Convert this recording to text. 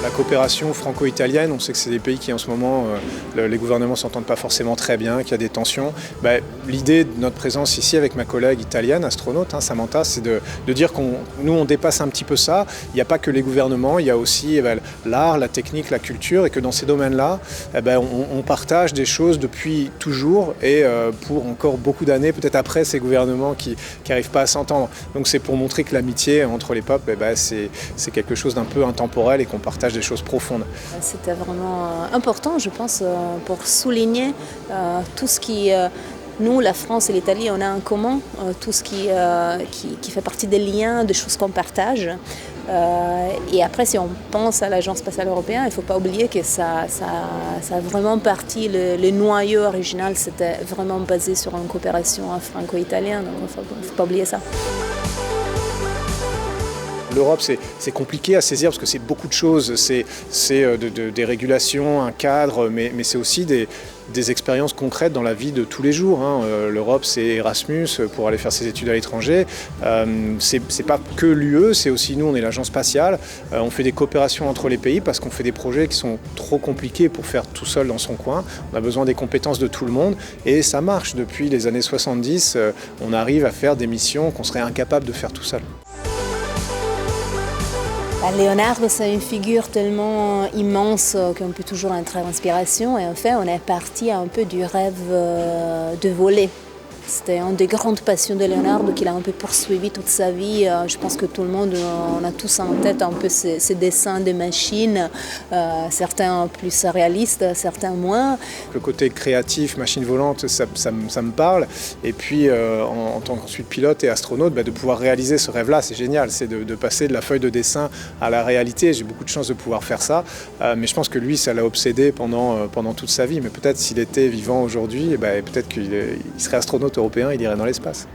La coopération franco-italienne, on sait que c'est des pays qui en ce moment, les gouvernements ne s'entendent pas forcément très bien, qu'il y a des tensions. L'idée de notre présence ici avec ma collègue italienne, astronaute, Samantha, c'est de dire nous on dépasse un petit peu ça. Il n'y a pas que les gouvernements, il y a aussi l'art, la technique, la culture, et que dans ces domaines-là, on partage des choses depuis toujours et pour encore beaucoup d'années, peut-être après ces gouvernements qui n'arrivent pas à s'entendre. Donc c'est pour montrer que l'amitié entre les peuples, c'est quelque chose d'un peu intemporel et qu'on partage des choses profondes. C'était vraiment important, je pense, pour souligner tout ce qui... Nous, la France et l'Italie, on a en commun tout ce qui fait partie des liens, des choses qu'on partage. Et après, si on pense à l'Agence spatiale européenne, il ne faut pas oublier que ça a vraiment parti, le noyau original, c'était vraiment basé sur une coopération franco-italienne, donc il ne faut pas oublier ça. L'Europe, c'est compliqué à saisir parce que c'est beaucoup de choses, c'est des régulations, un cadre, mais c'est aussi des expériences concrètes dans la vie de tous les jours. L'Europe, c'est Erasmus pour aller faire ses études à l'étranger. C'est pas que l'UE, c'est aussi nous, on est l'agence spatiale. On fait des coopérations entre les pays parce qu'on fait des projets qui sont trop compliqués pour faire tout seul dans son coin. On a besoin des compétences de tout le monde et ça marche. Depuis les années 70, on arrive à faire des missions qu'on serait incapable de faire tout seul. Leonardo, c'est une figure tellement immense qu'on peut toujours en tirer inspiration. Et en fait, on est parti un peu du rêve de voler. C'était une des grandes passions de Leonardo qu'il a un peu poursuivi toute sa vie. Je pense que tout le monde, on a tous en tête un peu ces dessins de machines, certains plus réalistes, certains moins. Le côté créatif, machine volante, ça me parle. Et puis, en tant qu'ensuite pilote et astronaute, de pouvoir réaliser ce rêve-là, c'est génial. C'est de passer de la feuille de dessin à la réalité. J'ai beaucoup de chance de pouvoir faire ça. Mais je pense que lui, ça l'a obsédé pendant toute sa vie. Mais peut-être s'il était vivant aujourd'hui, peut-être qu'il serait astronaute européen, il irait dans l'espace.